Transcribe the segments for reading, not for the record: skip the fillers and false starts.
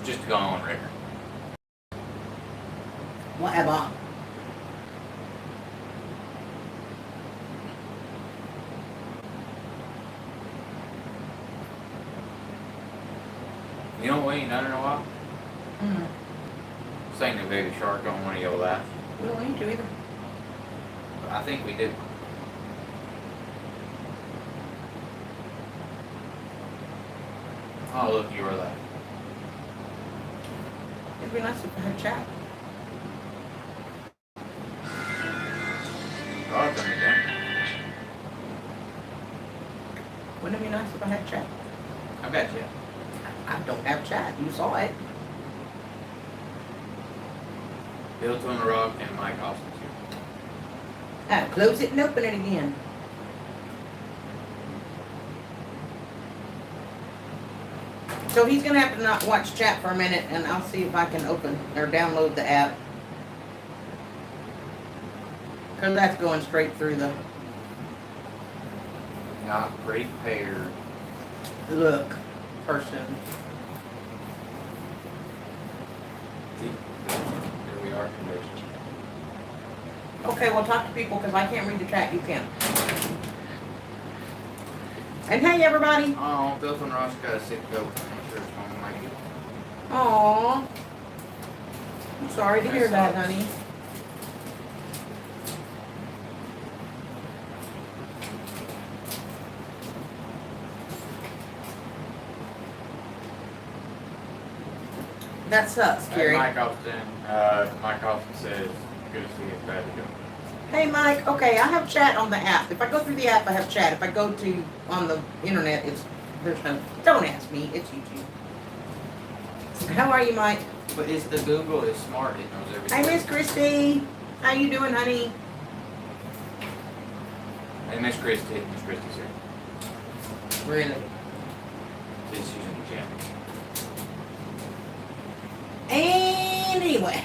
Just to go on record. Whatever. You know what we ain't done in a while? Sang the Baby Shark on one of your laughs. We don't need to either. I think we did. Oh, look, you were laughing. It'd be nice if we had chat. Oh, it's again. Wouldn't it be nice if I had chat? I bet you. I don't have chat. You saw it. Built on the Rock and Mike Austin too. Close it and open it again. So he's gonna have to not watch chat for a minute, and I'll see if I can open or download the app. Cause that's going straight through the Not prepared. look person. See, there we are. Okay, well talk to people because I can't read the chat. You can. And hey everybody. Oh, Built on the Rock's got a sick goat. I'm sure it's gonna make it. Aww. I'm sorry to hear that, honey. That sucks, Hey, Carrie. Mike Austin. Mike Austin says, good to see you. It's bad to go. Hey, Mike. Okay, I have chat on the app. If I go through the app, I have chat. If I go to on the internet, there's no. Don't ask me. It's YouTube. How are you, Mike? But it's the Google is smart. It knows everything. Hey, Miss Christy. How you doing, honey? Hey, Miss Christie. Miss Christie's here. Really? She's using the gym. Anyway.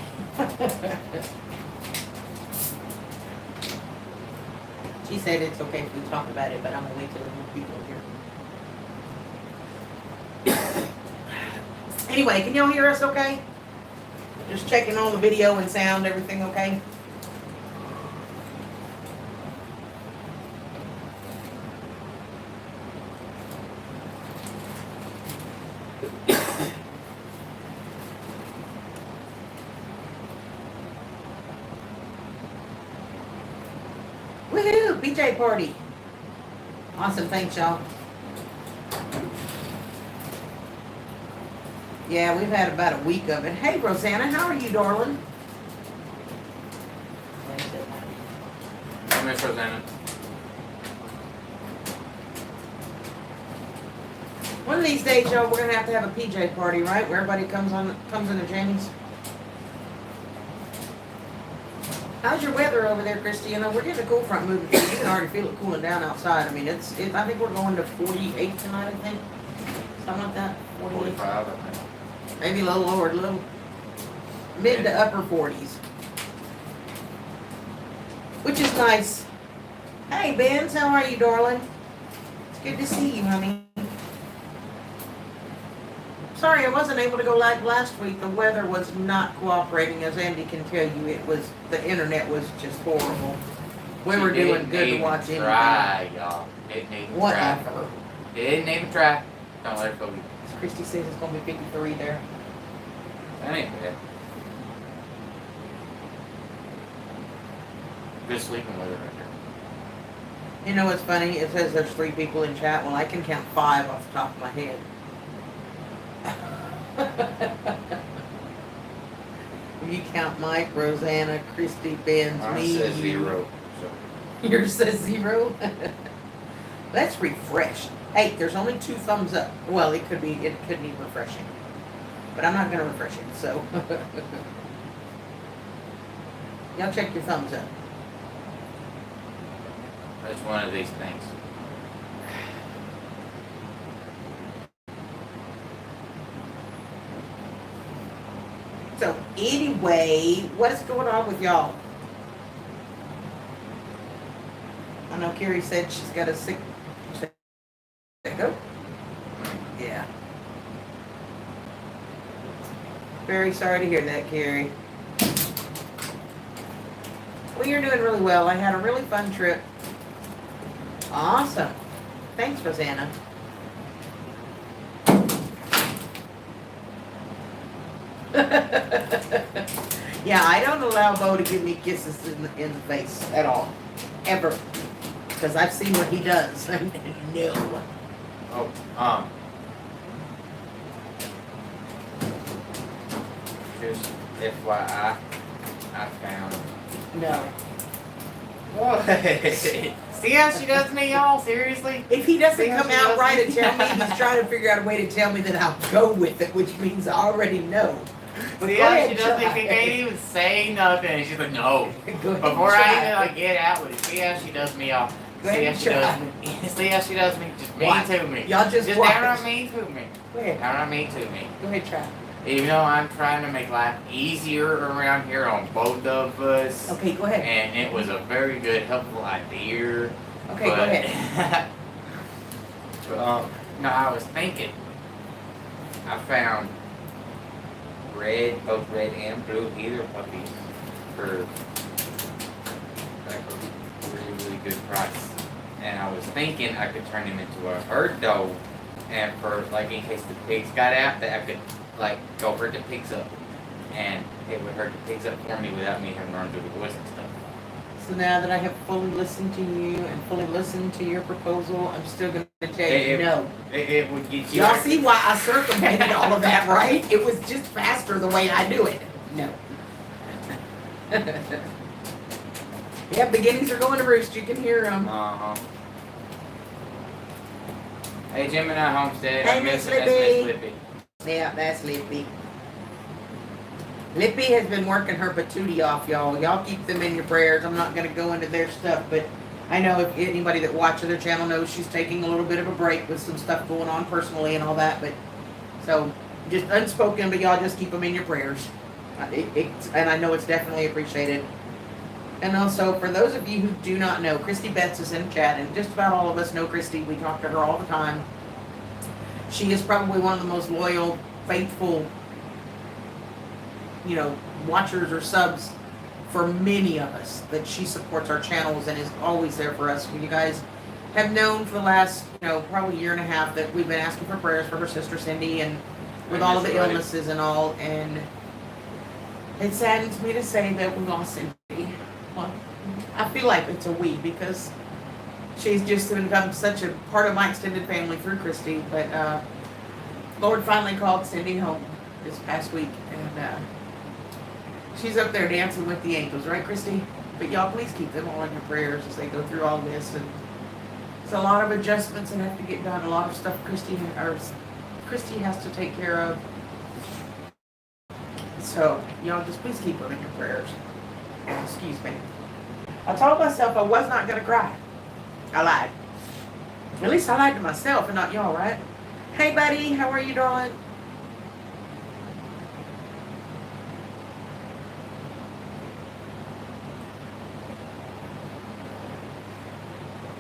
She said it's okay if we talk about it, but I'm gonna wait till the more people are here. Anyway, can y'all hear us okay? Just checking on the video and sound, everything okay? Woohoo! BJ party. Awesome, thanks y'all. Yeah, we've had about a week of it. Hey, Rosanna, how are you, darling? Hey, Miss Rosanna. One of these days, y'all, we're gonna have a PJ party, right? Where everybody comes into Jamie's. How's your weather over there, Christy? You know, we're getting a cool front moving. You can already feel it cooling down outside. I mean, I think we're going to 48 tonight, I think. Something like that. 48. 45, I think. Maybe a little lower, a little mid to upper 40s. Which is nice. Hey, Benz, how are you, darling? It's good to see you, honey. Sorry, I wasn't able to go live last week. The weather was not cooperating, as Andy can tell you. The internet was just horrible. We were doing good to watch anything. Try, y'all. Didn't even Whatever. try. Didn't even try. Don't let it go. Christy says it's going to be 53 there. That ain't bad. Good sleeping weather right there. You know what's funny? It says there's 3 people in chat. Well, I can count 5 off the top of my head. If you count Mike, Rosanna, Christy, Benz, Mine me, says you. 0. So. Yours says 0. Let's refresh. Hey, there's only 2 thumbs up. Well, it could need refreshing, but I'm not gonna refresh it. So y'all check your thumbs up. That's one of these things. So anyway, what's going on with y'all? I know Carrie said she's got a sick goat. Yeah. Very sorry to hear that, Carrie. Well, you're doing really well. I had a really fun trip. Awesome. Thanks, Rosanna. Yeah, I don't allow Bo to give me kisses in the face at all. Ever. Because I've seen what he does. No. Oh, just FYI, I found. No. What? See how she does me, y'all? Seriously? If he doesn't See how come she out does right me? and tell me, he's trying to figure out a way to tell me that I'll go with it, which means I already know. But See go how ahead, she does me? try. She can't even say nothing. And she's like, no. Go ahead, Before try. I even like get out with it, see how she does me, y'all. Go See how ahead, she try. does me. See how she does me. Just mean Watch. to me. Y'all just Just watch. downright mean to me. Go ahead. Downright mean to me. Go ahead, try. Even though I'm trying to make life easier around here on both of us. Okay, go ahead. And it was a very good, helpful idea. Okay, go ahead. But, no, I was thinking. I found both red and blue healer puppies for like a really, really good price. And I was thinking I could turn him into a herd dog, and for like in case the pigs got out, that I could like go herd the pigs up, and it would herd the pigs up for me without me having to run through the woods and stuff. So now that I have fully listened to you and fully listened to your proposal, I'm still going to tell you no. It would get you. Y'all see why I circumvented all of that, right? It was just faster the way I do it. No. Yeah, beginnings are going to roost. You can hear them. Uh-huh. Hey, Gemini Homestead. Hey, I miss Miss it. That's Miss Lippy. Lippy. Yeah, that's Lippy. Lippy has been working her patootie off, y'all. Y'all keep them in your prayers. I'm not going to go into their stuff, but I know if anybody that watches their channel knows she's taking a little bit of a break with some stuff going on personally and all that. But so just unspoken, but y'all just keep them in your prayers. And I know it's definitely appreciated. And also, for those of you who do not know, Christy Betts is in chat, and just about all of us know Christy. We talk to her all the time. She is probably one of the most loyal, faithful, watchers or subs for many of us, that she supports our channels and is always there for us. You guys have known for the last, probably year and a half that we've been asking for prayers for her sister Cindy, and with all of the illnesses and all, and it saddens me to say that we lost Cindy. Well, I feel like it's a we, because she's just become such a part of my extended family through Christy, but Lord finally called Cindy home this past week, and she's up there dancing with the angels, right, Christy? But y'all, please keep them all in your prayers as they go through all this. And it's a lot of adjustments that have to get done. A lot of stuff Christy has to take care of. So y'all, just please keep them in your prayers. Excuse me. I told myself I was not gonna cry. I lied. At least I lied to myself and not y'all, right? Hey, buddy, how are you, darling?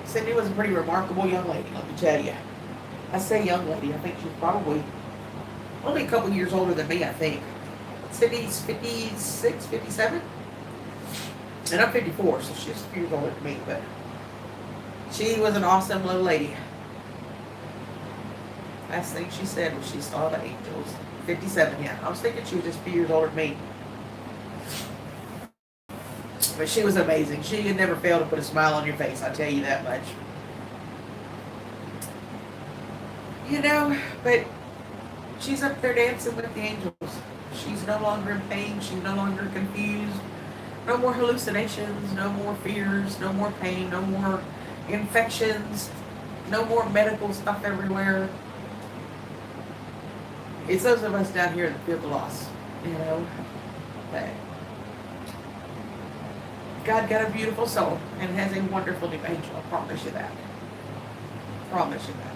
Cindy was a pretty remarkable young lady, let me tell you. I say young lady, I think she's probably only a couple years older than me, I think. Cindy's 56, 57? And I'm 54, so she's a few years older than me, but she was an awesome little lady. Last thing she said was she saw the angels. 57, yeah. I was thinking she was just a few years older than me. But she was amazing. She had never failed to put a smile on your face, I'll tell you that much. But she's up there dancing with the angels. She's no longer in pain. She's no longer confused. No more hallucinations, no more fears, no more pain, no more infections, no more medical stuff everywhere. It's those of us down here that feel the loss, But God got a beautiful soul and has a wonderful new angel. I promise you that. Promise you that.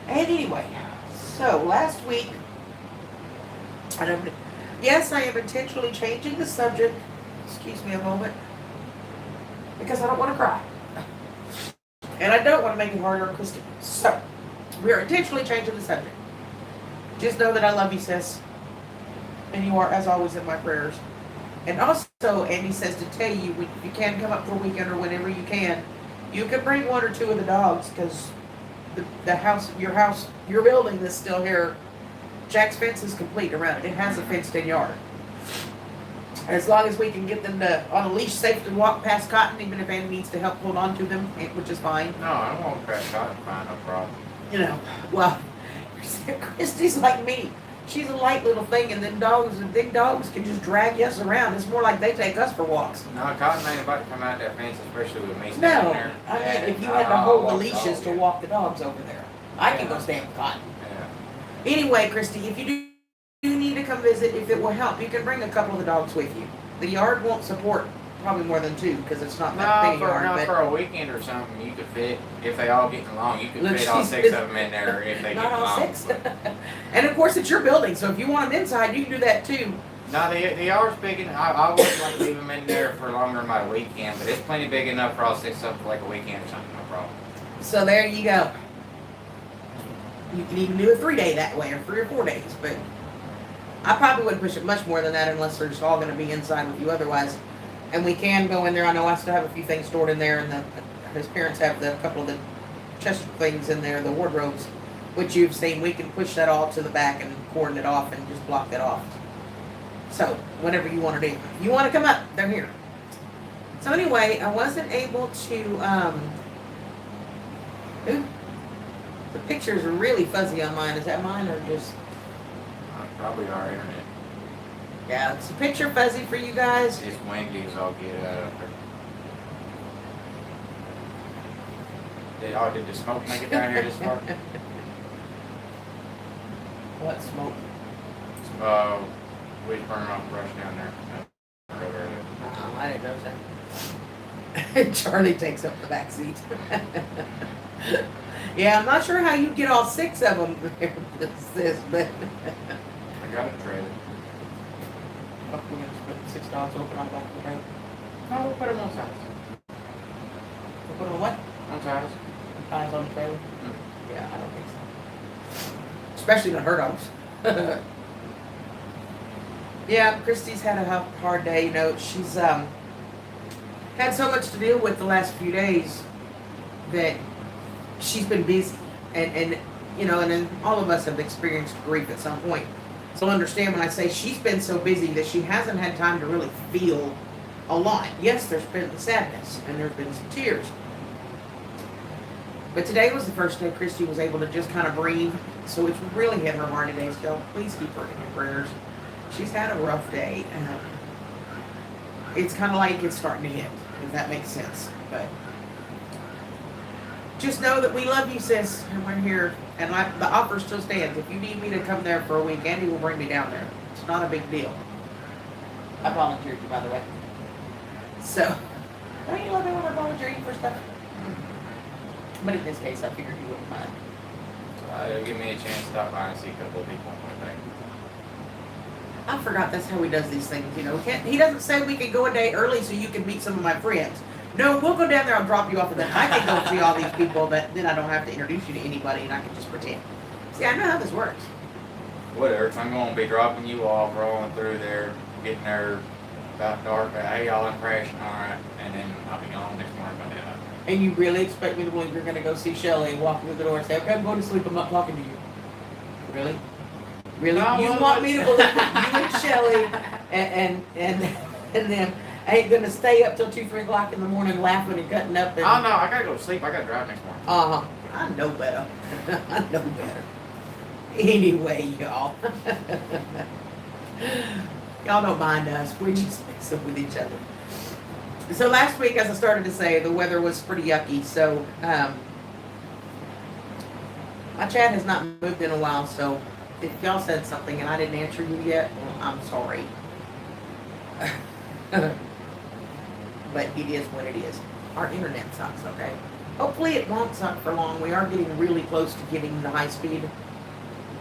And anyway, so last week, yes, I am intentionally changing the subject. Excuse me a moment. Because I don't want to cry. And I don't want to make it harder on Christy. So, we are intentionally changing the subject. Just know that I love you, sis. And you are, as always, in my prayers. And also, Andy says to tell you, if you can come up for a weekend or whenever you can bring one or two of the dogs, because the house, your building that's still here, Jack's fence is complete around it. It has a fenced-in yard. As long as we can get them on a leash safe to walk past Cotton, even if Andy needs to help hold on to them, which is fine. No, I won't crash Cotton, fine, no problem. You know, well, Christy's like me. She's a light little thing, and then big dogs can just drag us around. It's more like they take us for walks. No, Cotton ain't about to come out that fence, especially with me standing No, there. I mean, if you had to hold the leashes to walk the dogs over there, I can go stand with Cotton. Yeah. Anyway, Christy, if you do need to come visit, if it will help, you can bring a couple of the dogs with you. The yard won't support probably more than two because it's not that big a yard. For a weekend or something, you could fit, if they all getting along, you could Look, fit all she's- 6 of them in there if they Not get all along. 6. And of course, it's your building, so if you want them inside, you can do that too. No, the yard's big enough. I wouldn't like to leave them in there for longer than my weekend, but it's plenty big enough for all 6 of them for like a weekend or something, no problem. So there you go. You can even do a 3-day that way, or 3 or 4 days, but I probably wouldn't push it much more than that unless they're just all going to be inside with you otherwise. And we can go in there. I know I still have a few things stored in there, and his parents have a couple of the chest things in there, the wardrobes, which you've seen. We can push that all to the back and cordon it off and just block that off. So whatever you want to do. If you want to come up, they're here. So anyway, I wasn't able to, ooh, the pictures are really fuzzy on mine. Is that mine or just? Probably our internet. Yeah, it's a picture fuzzy for you guys. It's windy as all get out up there. Did the smoke make it down here this far? What smoke? We was burning off brush down there. Oh, I didn't notice that. Charlie takes up the back seat. Yeah, I'm not sure how you get all 6 of them there, but. I got a trailer. We're gonna just put 6 dogs open on the back of the trailer. No, we'll put them on sides. We'll put them what? On sides. Ties on the trailer? Mm. Yeah, I don't think so. Especially not her dogs. Yeah, Christy's had a hard day. You know, she's had so much to deal with the last few days that she's been busy, and you know, and then all of us have experienced grief at some point. So understand when I say she's been so busy that she hasn't had time to really feel a lot. Yes, there's been sadness and there's been some tears. But today was the first day Christy was able to just kind of breathe. So it's really hit her hard today. So please keep her in your prayers. She's had a rough day. It's kind of like it's starting to hit, if that makes sense. But just know that we love you, sis, and we're here. And the offer still stands. If you need me to come there for a week, Andy will bring me down there. It's not a big deal. I volunteered you, by the way. So, don't you love me when I volunteer you for stuff? But in this case, I figured you wouldn't mind. It'll give me a chance to stop by and see a couple of people on my thing. I forgot that's how he does these things, you know. He doesn't say we can go a day early so you can meet some of my friends. No, we'll go down there, I'll drop you off, and then I can go see all these people that then I don't have to introduce you to anybody and I can just pretend. See, I know how this works. Whatever, if I'm going to be dropping you off, rolling through there, getting there about dark, hey, y'all, I'm crashing, alright, and then I'll be gone next morning by then. And you really expect me to believe you're going to go see Shelly and walk through the door and say, okay, I'm going to sleep, I'm not talking to you. Really? Really? No, You well, want me to believe that you and Shelly and them ain't going to stay up till 2, 3 o'clock in the morning laughing and cutting up? And, Oh no, I gotta go to sleep, I gotta drive next morning. Uh-huh. I know better. I know better. Anyway, y'all. Y'all don't mind us. We just mix up with each other. So last week, as I started to say, the weather was pretty yucky. So my chat has not moved in a while. So if y'all said something and I didn't answer you yet, well, I'm sorry. But it is what it is. Our internet sucks, okay? Hopefully it won't suck for long. We are getting really close to getting the high speed.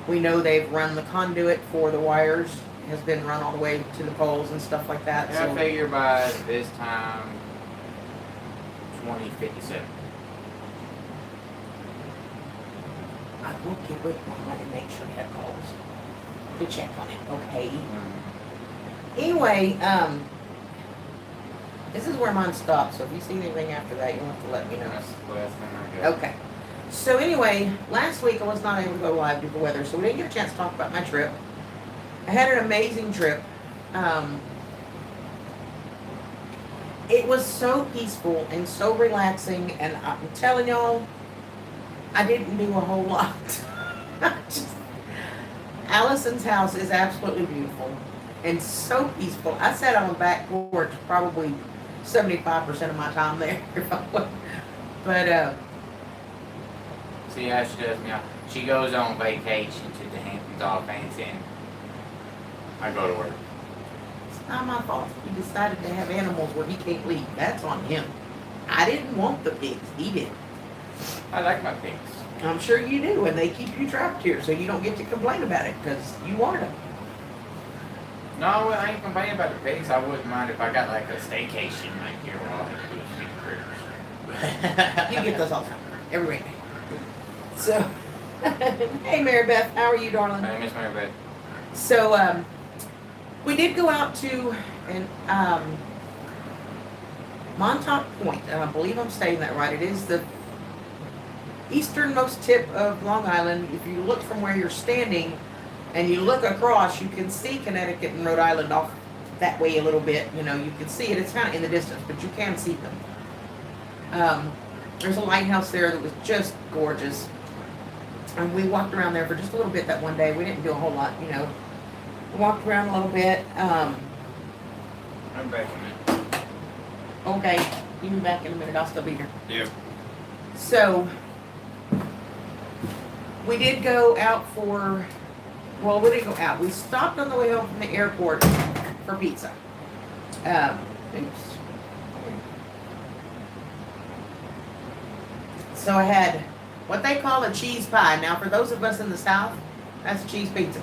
We know they've run the conduit for the wires. It has been run all the way to the poles and stuff like that. Yeah, I So figure by this time, 2057. I will get with one and make sure that calls. to check on it, okay? Mm. Anyway, this is where mine stops, so if you see anything after that, you'll have to let me know. That's the last thing I got. Okay. So anyway, last week I was not able to go live due to the weather, so we didn't get a chance to talk about my trip. I had an amazing trip. It was so peaceful and so relaxing, and I'm telling y'all, I didn't do a whole lot. Allison's house is absolutely beautiful and so peaceful. I sat on the back porch probably 75% of my time there. But See how she does me? She goes on vacation to the Hamptons all fancy, and I go to work. it's not my fault. He decided to have animals where he can't leave. That's on him. I didn't want the pigs. He did. I like my pigs. I'm sure you do, and they keep you trapped here, so you don't get to complain about it because you wanted them. No, I ain't complaining about the pigs. I wouldn't mind if I got like a staycation like here where all I have to do is feed the critters. You get those all the time, every week. So, hey Mary Beth, how are you, darling? I miss my bed. So, we did go out to Montauk Point, and I believe I'm saying that right. It is the easternmost tip of Long Island. If you look from where you're standing and you look across, you can see Connecticut and Rhode Island off that way a little bit. You know, you can see it. It's kind of in the distance, but you can see them. There's a lighthouse there that was just gorgeous. And we walked around there for just a little bit that one day. We didn't do a whole lot, you know. We walked around a little bit. I'm back in a minute. Okay, you be back in a minute. I'll still be here. Yep. So, we did go out for, well, we didn't go out. We stopped on the way home from the airport for pizza. Oops. So I had what they call a cheese pie. Now, for those of us in the South, that's a cheese pizza.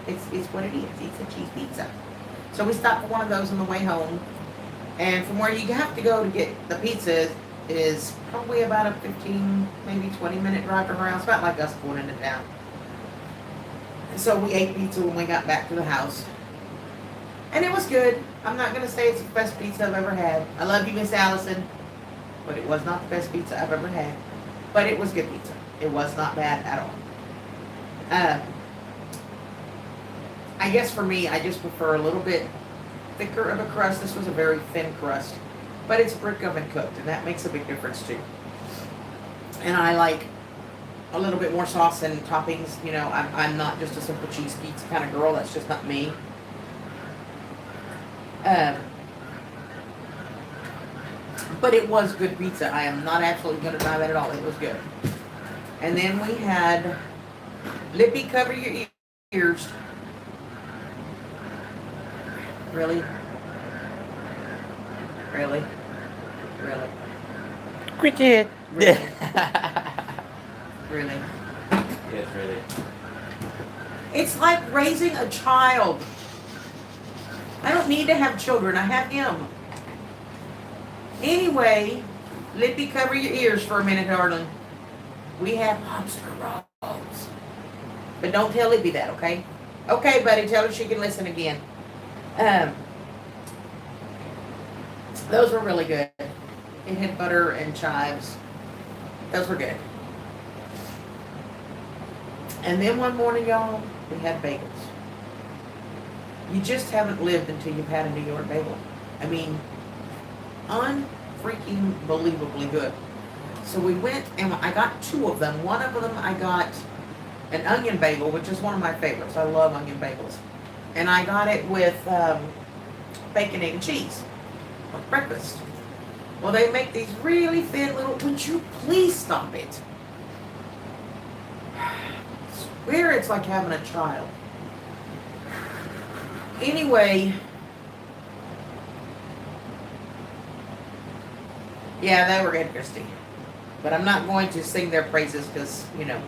It's what it is. It's a cheese pizza. So we stopped for one of those on the way home. And from where you have to go to get the pizza is probably about a 15, maybe 20-minute drive from our house. About like us going into town. So we ate pizza when we got back to the house. And it was good. I'm not going to say it's the best pizza I've ever had. I love you, Miss Allison. But it was not the best pizza I've ever had. But it was good pizza. It was not bad at all. I guess for me, I just prefer a little bit thicker of a crust. This was a very thin crust. But it's brick oven cooked, and that makes a big difference too. And I like a little bit more sauce and toppings. You know, I'm not just a simple cheese pizza kind of girl. That's just not me. But it was good pizza. I am not absolutely going to deny that at all. It was good. And then we had Lippy Cover Your Ears. Really? Really? Really? Quit it. Really? Really? Yes, really. It's like raising a child. I don't need to have children. I have him. Anyway, Lippy, cover your ears for a minute, darling. We have lobster rolls. But don't tell Lippy that, okay? Okay, buddy, tell her she can listen again. Those were really good. It had butter and chives. Those were good. And then one morning, y'all, we had bagels. You just haven't lived until you've had a New York bagel. I mean, unfreaking believably good. So we went and I got two of them. One of them I got an onion bagel, which is one of my favorites. I love onion bagels. And I got it with bacon, egg, and cheese for breakfast. Well, they make these really thin little, would you please stop it? I swear it's like having a child. Anyway, yeah, they were good, Christy. But I'm not going to sing their praises because, you know,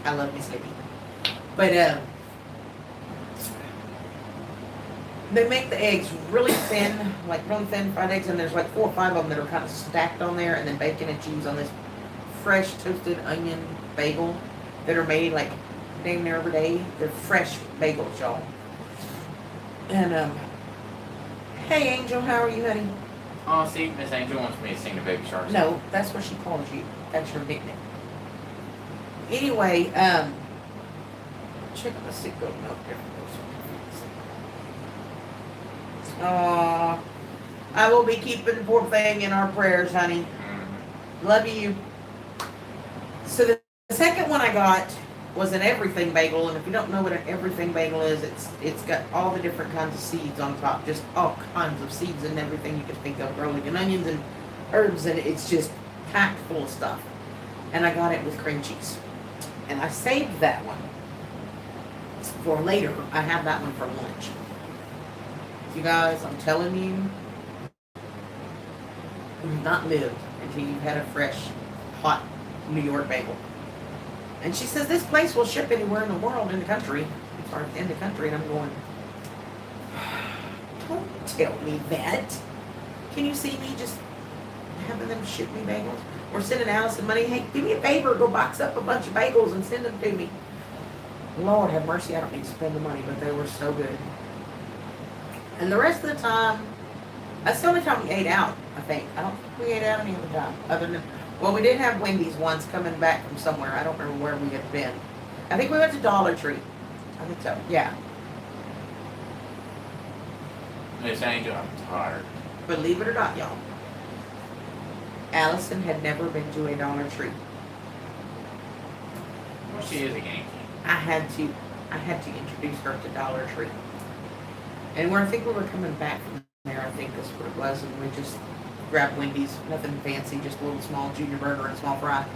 I love Miss Libby. But they make the eggs really thin, like really thin fried eggs, and there's like 4 or 5 of them that are kind of stacked on there, and then bacon and cheese on this fresh toasted onion bagel that are made like damn near every day. They're fresh bagels, y'all. And hey Angel, how are you, honey? Oh, see, Miss Angel wants me to sing the Baby Shark song. No, that's what she calls you. That's your nickname. Anyway, check out the sick goat milk there. I will be keeping the poor thing in our prayers, honey. Love you. So the second one I got was an everything bagel, and if you don't know what an everything bagel is, it's got all the different kinds of seeds on top, just all kinds of seeds and everything you can think of, garlic and onions and herbs, and it's just packed full of stuff. And I got it with cream cheese, and I saved that one for later. I have that one for lunch. You guys, I'm telling you, you've not lived until you've had a fresh, hot New York bagel. And she says, this place will ship anywhere in the world, in the country. As far as in the country, and I'm going, don't tell me that. Can you see me just having them ship me bagels? Or sending Allison money, hey, do me a favor, go box up a bunch of bagels and send them to me. Lord have mercy, I don't need to spend the money, but they were so good. And the rest of the time, that's the only time we ate out, I think. I don't think we ate out any other time, other than, well, we did have Wendy's once coming back from somewhere. I don't remember where we had been. I think we went to Dollar Tree. I think so, yeah. Miss Angel, I'm tired. Believe it or not, y'all, Allison had never been to a Dollar Tree. Well, she is a Yankee. I had to introduce her to Dollar Tree. And where I think we were coming back from there, I think that's what it was, and we just grabbed Wendy's, nothing fancy, just a little small junior burger and small fry.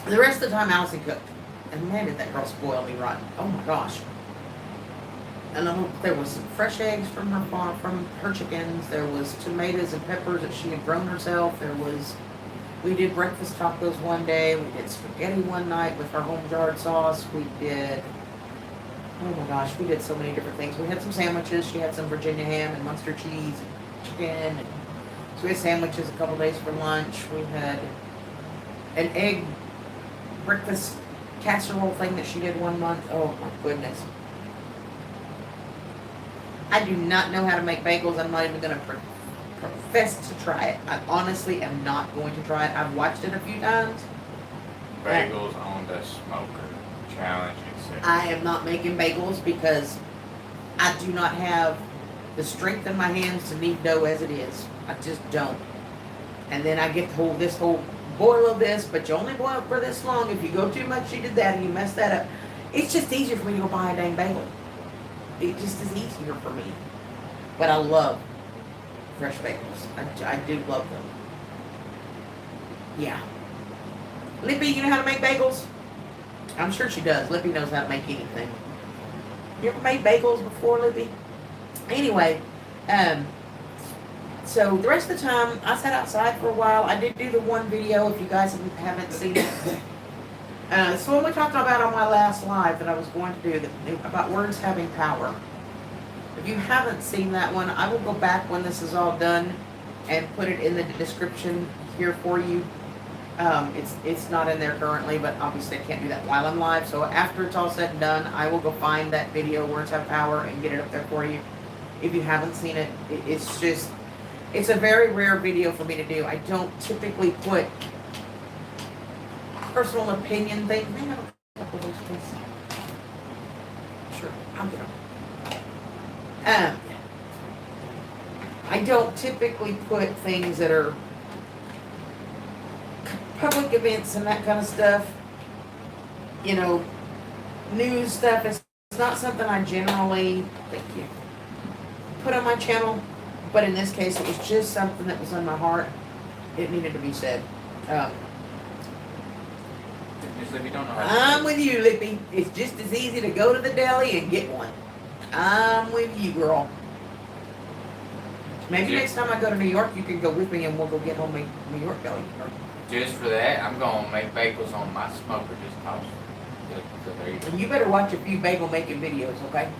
The rest of the time, Allison cooked. And man, did that girl spoil me rotten. Oh my gosh. And there was some fresh eggs from her farm, from her chickens. There was tomatoes and peppers that she had grown herself. We did breakfast tacos one day. We did spaghetti one night with her home jarred sauce. We did, oh my gosh, we did so many different things. We had some sandwiches. She had some Virginia ham and Munster cheese and chicken. And so we had sandwiches a couple days for lunch. We had an egg breakfast casserole thing that she did one month. Oh my goodness. I do not know how to make bagels. I'm not even going to profess to try it. I honestly am not going to try it. I've watched it a few times. Bagels on the smoker. Challenge accepted. I am not making bagels because I do not have the strength in my hands to knead dough as it is. I just don't. And then I get this whole boil of this, but you only boil it for this long. If you go too much, you did that and you mess that up. It's just easier for me to go buy a dang bagel. It just is easier for me. But I love fresh bagels. I do love them. Yeah. Lippy, you know how to make bagels? I'm sure she does. Lippy knows how to make anything. You ever made bagels before, Lippy? Anyway, so the rest of the time, I sat outside for a while. I did do the one video, if you guys haven't seen it. So what we talked about on my last live that I was going to do, about words having power. If you haven't seen that one, I will go back when this is all done and put it in the description here for you. It's not in there currently, but obviously I can't do that while I'm live. So after it's all said and done, I will go find that video, Words Have Power, and get it up there for you. If you haven't seen it, it's a very rare video for me to do. I don't typically put personal opinion things. May I have a couple of those, please? Sure, I'll get them. I don't typically put things that are public events and that kind of stuff. You know, news stuff. It's not something I generally, thank you, put on my channel. But in this case, it was just something that was on my heart. It needed to be said. If you don't know how to I'm with you, Lippy. It's just as easy to go to the deli and get one. I'm with you, girl. Maybe next time I go to New York, you can go with me and we'll go get homemade New York deli. Just for that, I'm going to make bagels on my smoker just cause. So there you go. And you better watch a few bagel making videos, okay?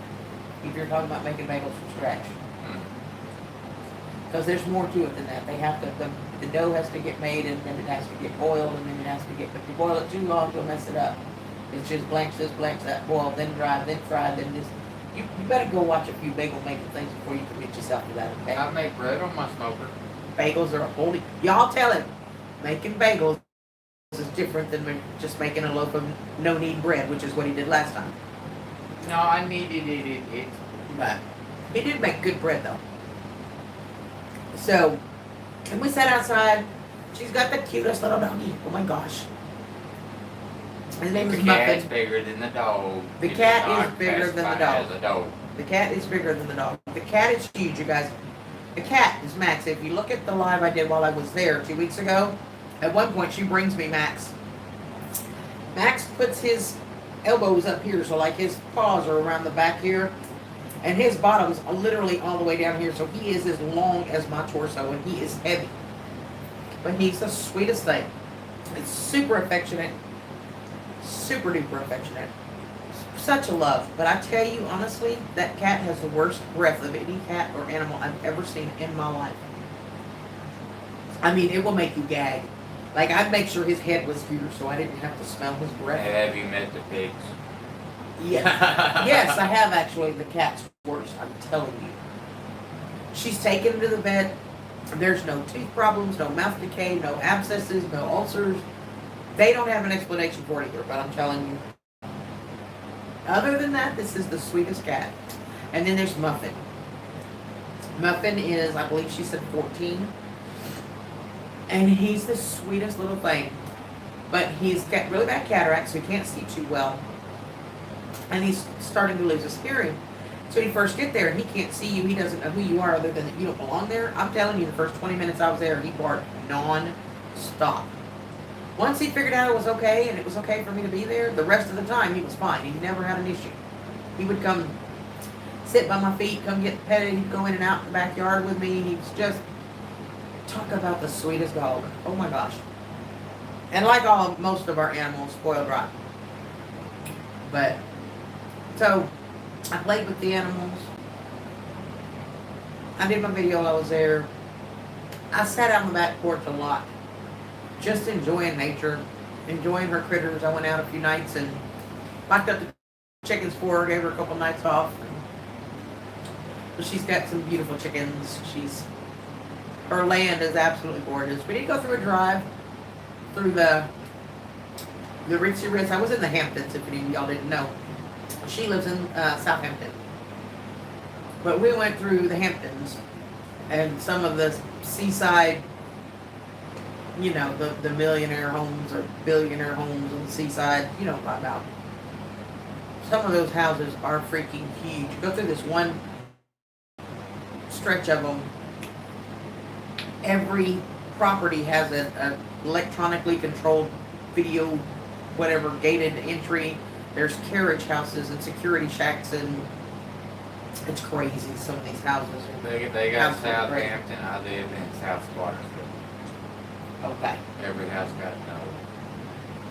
If you're talking about making bagels from scratch. Because there's more to it than that. They have to, the dough has to get made, and then it has to get boiled, and then it has to get, if you boil it too long, you'll mess it up. It's just blanch this, blanch that, boiled, then dried, then fried, then this. You better go watch a few bagel making things before you commit yourself to that, okay? I make bread on my smoker. Bagels are a holy. Y'all tell him, making bagels is different than just making a loaf of no-knead bread, which is what he did last time. No, I needed it. But he did make good bread though. So, and we sat outside. She's got the cutest little doggy. Oh my gosh. His name The is cat's Muffin. bigger than the dog. The It cat does is not bigger than the classify dog. as a dog. The cat is bigger than the dog. The cat is huge, you guys. The cat is Max. If you look at the live I did while I was there 2 weeks ago, at one point she brings me Max. Max puts his elbows up here, so like his paws are around the back here, and his bottoms are literally all the way down here, so he is as long as my torso, and he is heavy. But he's the sweetest thing. It's super affectionate. Super duper affectionate. Such a love. But I tell you, honestly, that cat has the worst breath of any cat or animal I've ever seen in my life. I mean, it will make you gag. Like, I'd make sure his head was here so I didn't have to smell his breath. Have you met the pigs? Yeah. Yes, I have actually. The cat's worse, I'm telling you. She's taken him to the vet. There's no teeth problems, no mouth decay, no abscesses, no ulcers. They don't have an explanation for it either, but I'm telling you. Other than that, this is the sweetest cat. And then there's Muffin. Muffin is, I believe she said 14. And he's the sweetest little thing. But he's got really bad cataracts, so he can't see too well. And he's starting to lose his hearing. So when you first get there and he can't see you, he doesn't know who you are other than that you don't belong there. I'm telling you, the first 20 minutes I was there, he barked non-stop. Once he figured out it was okay and it was okay for me to be there, the rest of the time he was fine. He never had an issue. He would come sit by my feet, come get petted, he'd go in and out in the backyard with me. He was just, talk about the sweetest dog. Oh my gosh. And like most of our animals, spoiled rotten. But, so, I played with the animals. I did my video while I was there. I sat out on the back porch a lot. Just enjoying nature. Enjoying her critters. I went out a few nights and locked up the chickens for her. Gave her a couple nights off. But she's got some beautiful chickens. Her land is absolutely gorgeous. We did go through a drive. Through the Ritzy Ritz. I was in the Hamptons, if any of y'all didn't know. She lives in Southampton. But we went through the Hamptons and some of the seaside, you know, the millionaire homes or billionaire homes on the seaside, you know what I'm about. Some of those houses are freaking huge. Go through this one stretch of them. Every property has an electronically controlled video, whatever, gated entry. There's carriage houses and security shacks, and it's crazy. Some of these houses are. They got absolutely crazy. Southampton. I live in South Squattersville. Okay. Every house got no.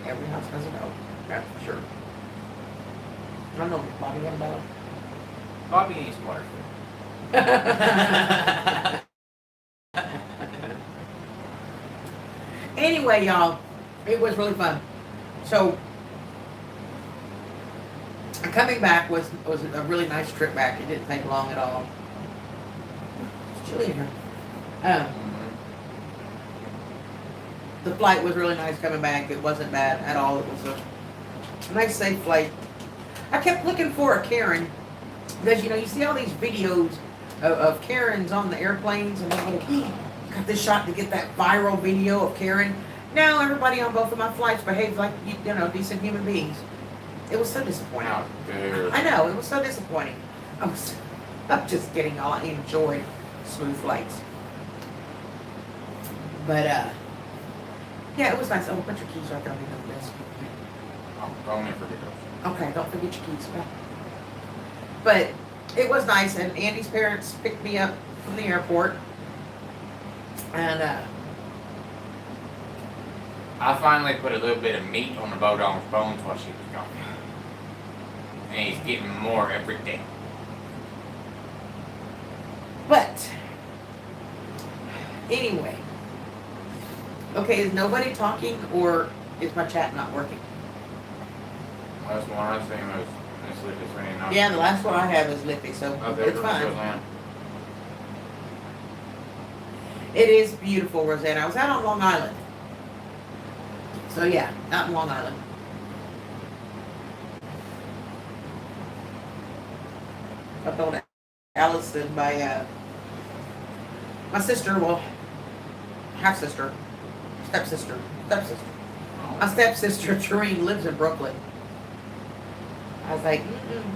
Every house has an oak. That's for sure. I don't know what Bobby what about. Bobby needs Squattersville. Anyway, y'all, it was really fun. So, coming back was a really nice trip back. It didn't take long at all. It's chilly in here. The flight was really nice coming back. It wasn't bad at all. It was a nice, safe flight. I kept looking for a Karen because, you know, you see all these videos of Karens on the airplanes, and they're like, hey, got this shot to get that viral video of Karen. Now everybody on both of my flights behaves like, you know, decent human beings. It was so disappointing. How dare. I know, it was so disappointing. I'm just kidding, y'all. I enjoyed smooth flights. But, yeah, it was nice. Oh, put your keys right there on the desk. Don't ever forget those. Okay, don't forget your keys. Okay. But it was nice, and Andy's parents picked me up from the airport. And, I finally put a little bit of meat on the Bulldog's bones while she was gone. And he's getting more every day. but, anyway. Okay, is nobody talking, or is my chat not working? Last one I seen was Miss Lippy Sweeney. Yeah, the last one I have is Lippy, so Okay, it's fine. It is beautiful, Rosanna. I was out on Long Island. So yeah, out in Long Island. I told Allison, my sister, well, half-sister, stepsister. My stepsister, Tareen, lives in Brooklyn. I was like,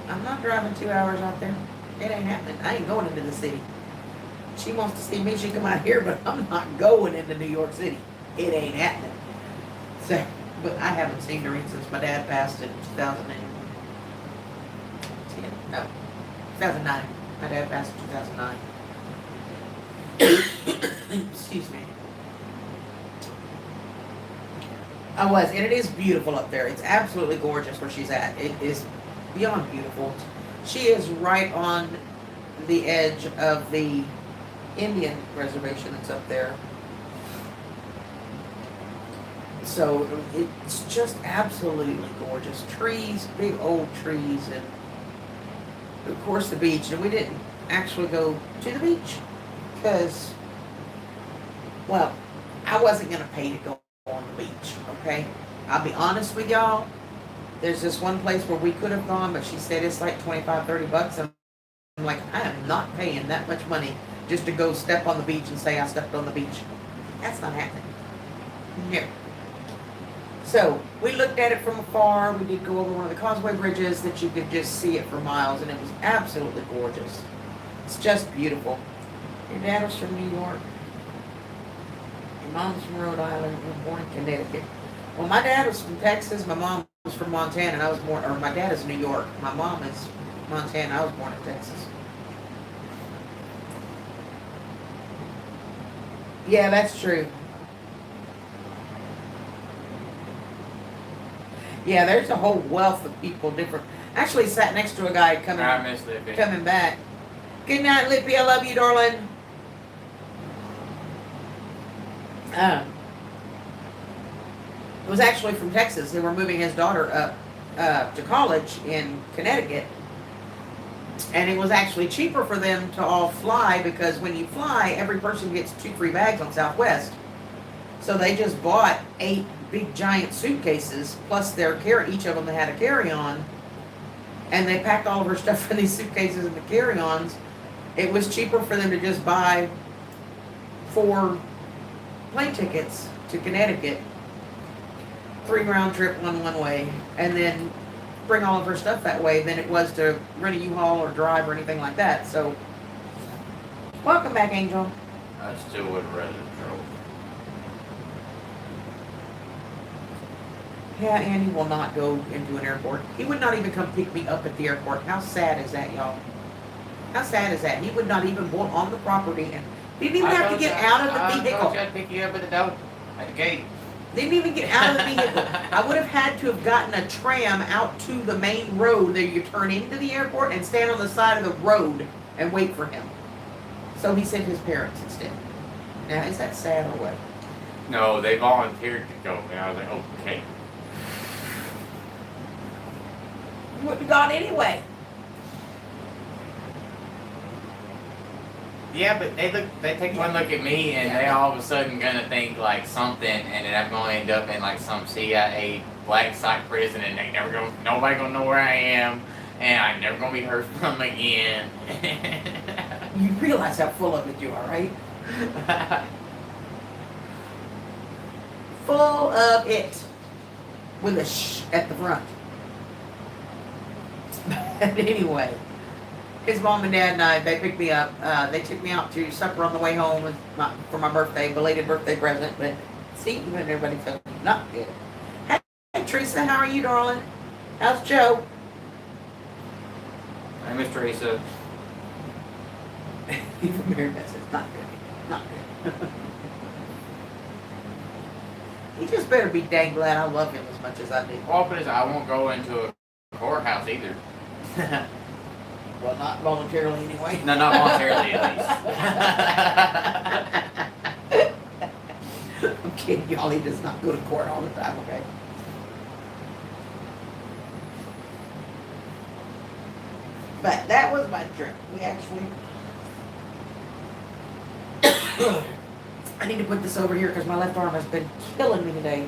I'm not driving 2 hours out there. It ain't happening. I ain't going into the city. She wants to see me, she come out here, but I'm not going into New York City. It ain't happening. So, but I haven't seen Doreen since my dad passed in 2010. No, 2009. My dad passed in 2009. Excuse me. I was, and it is beautiful up there. It's absolutely gorgeous where she's at. It is beyond beautiful. She is right on the edge of the Indian reservation that's up there. So it's just absolutely gorgeous. Trees, big old trees, and of course the beach. And we didn't actually go to the beach because, well, I wasn't going to pay to go on the beach, okay? I'll be honest with y'all. There's this one place where we could have gone, but she said it's like $25-30. And I'm like, I am not paying that much money just to go step on the beach and say I stepped on the beach. That's not happening. No. So we looked at it from afar. We did go over one of the causeway bridges that you could just see it for miles, and it was absolutely gorgeous. It's just beautiful. Your dad was from New York. Your mom's from Rhode Island. You were born in Connecticut. Well, my dad was from Texas. My mom was from Montana, and I was born, or my dad is New York. My mom is Montana. I was born in Texas. Yeah, that's true. Yeah, there's a whole wealth of people different. Actually sat next to a guy coming Miss Lippy. coming back. Good night, Lippy. I love you, darling. It was actually from Texas. They were moving his daughter up to college in Connecticut. And it was actually cheaper for them to all fly because when you fly, every person gets 2 free bags on Southwest. So they just bought 8 big giant suitcases, plus each of them had a carry-on. And they packed all of her stuff in these suitcases and the carry-ons. It was cheaper for them to just buy 4 plane tickets to Connecticut. 3 round trip, 1 way, and then bring all of her stuff that way than it was to rent a U-Haul or drive or anything like that. So, welcome back, Angel. I still would have rather drove. Yeah, Andy will not go into an airport. He would not even come pick me up at the airport. How sad is that, y'all? How sad is that? He would not even go on the property and didn't even have to get out of the vehicle. I'd pick you up at the door, at the gate. Didn't even get out of the vehicle. I would have had to have gotten a tram out to the main road that you turn into the airport and stand on the side of the road and wait for him. So he sent his parents instead. Now, is that sad or what? No, they volunteered to go, and I was like, okay. You wouldn't have gone anyway. Yeah, but they take one look at me and they all of a sudden gonna think like something, and then I'm gonna end up in like some CIA black site prison, and nobody gonna know where I am, and I'm never gonna be heard from again. You realize how full of it you are, right? Full of it. With a sh at the front. But anyway. His mom and dad and I, they picked me up. They took me out to supper on the way home for my birthday, belated birthday present. But see, even everybody felt not good. Hey, Teresa, how are you, darling? How's Joe? Hey, Miss Teresa. Even Mary Beth says, not good. Not good. He just better be dang glad I love him as much as I do. Well, but I won't go into a courthouse either. Well, not voluntarily anyway. No, not voluntarily at least. I'm kidding y'all, he does not go to court all the time, okay? But that was my trip. We actually. I need to put this over here because my left arm has been killing me today.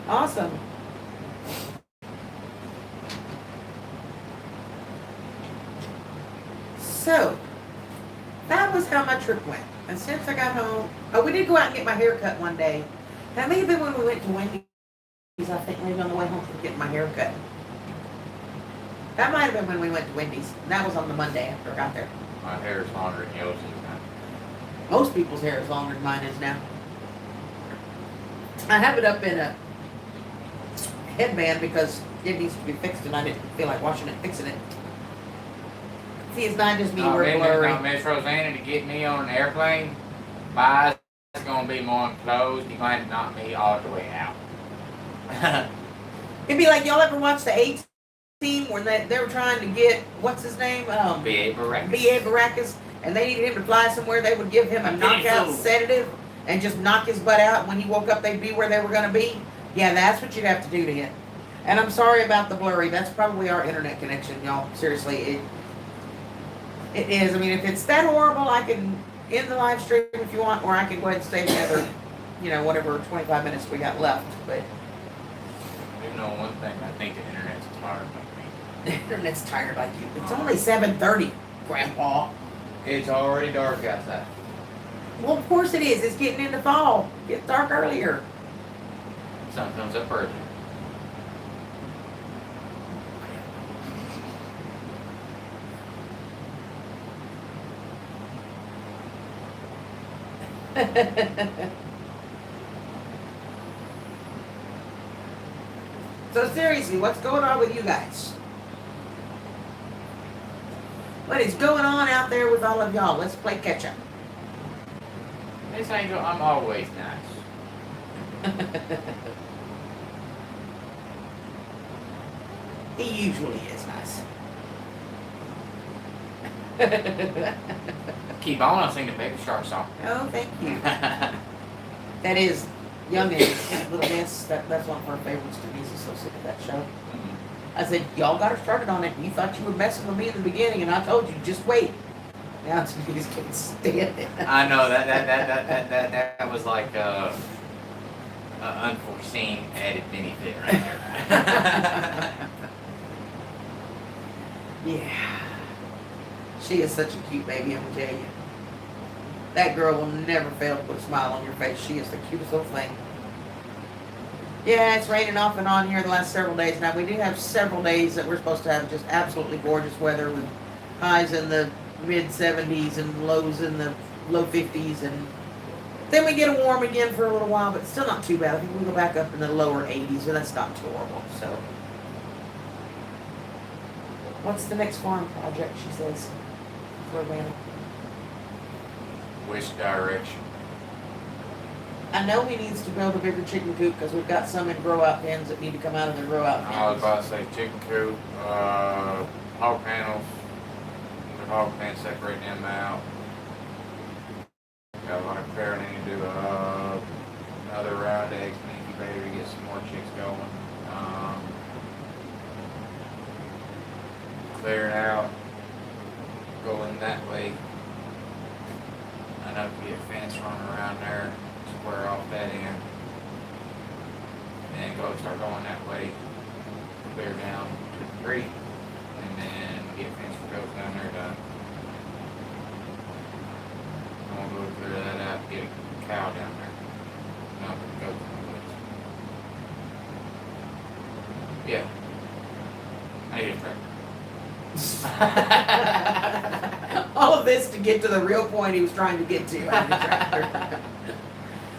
Awesome. So, that was how my trip went. And since I got home, oh, we did go out and get my hair cut one day. That may have been when we went to Wendy's, I think, maybe on the way home from getting my hair cut. That might have been when we went to Wendy's. That was on the Monday after I got there. My hair is longer than yours is now. Most people's hair is longer than mine is now. I have it up in a headband because it needs to be fixed and I didn't feel like washing it, fixing it. See, it's not just me, we're blurry. Now, Miss Rosanna, to get me on an airplane, my eyes is going to be more enclosed. You're going to have to knock me all the way out. It'd be like, y'all ever watch the A-Team when they were trying to get, what's his name? B.A. Baracus. B.A. Baracus, and they needed him to fly somewhere, they would give him a knockout sedative and just knock his butt out. When he woke up, they'd be where they were going to be. Yeah, that's what you'd have to do to him. And I'm sorry about the blurry. That's probably our internet connection, y'all. Seriously, it is. I mean, if it's that horrible, I can end the live stream if you want, or I can go ahead and stay together, whatever 25 minutes we got left. But You know one thing, I think the internet's tired of me. the internet's tired like you. It's only 7:30, Grandpa. It's already dark outside. Well, of course it is. It's getting into fall. It gets dark earlier. Sun comes up early. So seriously, what's going on with you guys? What is going on out there with all of y'all? Let's play catch up. Miss Angel, I'm always nice. He usually is nice. Keep on, I'll sing the Baby Shark song. Oh, thank you. That is Youngins, Little Miss. That's one of our favorites. Denise is so sick of that show. I said, y'all got her started on it. You thought you were messing with me in the beginning, and I told you, just wait. Now Denise can't stand it. I know that was like a unforeseen added benefit right there. Yeah. She is such a cute baby, I'm gonna tell you. That girl will never fail to put a smile on your face. She is the cutest little thing. Yeah, it's raining off and on here the last several days. Now, we do have several days that we're supposed to have just absolutely gorgeous weather with highs in the mid-70s and lows in the low 50s. And then we get a warm again for a little while, but still not too bad. I think we go back up in the lower 80s, and that's not too horrible. So, what's the next farm project, she says, for Atlanta? Which direction? I know he needs to build a bigger chicken coop because we've got some in grow-out pens that need to come out of the grow-out pens. I was about to say chicken coop, hog panels, the hog pens, separate them out. Got a lot of clearing I need to do, another round eggs in the incubator to get some more chicks going. Clearing out, going that way. I know to get a fence running around there, square off that end. And then start going that way, clear down to the creek, and then get a fence for goats down there done. I'm gonna go clear that out, get a cow down there. Not put the goats in the woods. Yeah. I need a tractor. All of this to get to the real point he was trying to get to.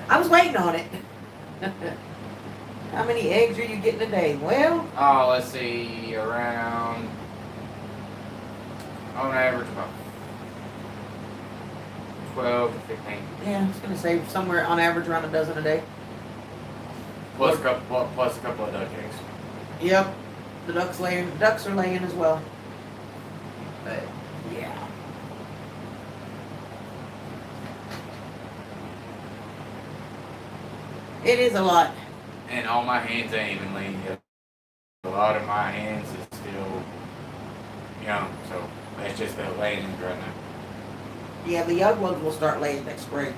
I was waiting on it. How many eggs are you getting a day? Well, Oh, let's see, around, on average, about 12 to 15. yeah, I was going to say somewhere on average around a dozen a day. Plus a couple of duck eggs. Yep. The ducks are laying as well. But, yeah. It is a lot. And all my hens ain't even laying yet. A lot of my hens is still young, so that's just the laying right now. Yeah, the young ones will start laying next spring.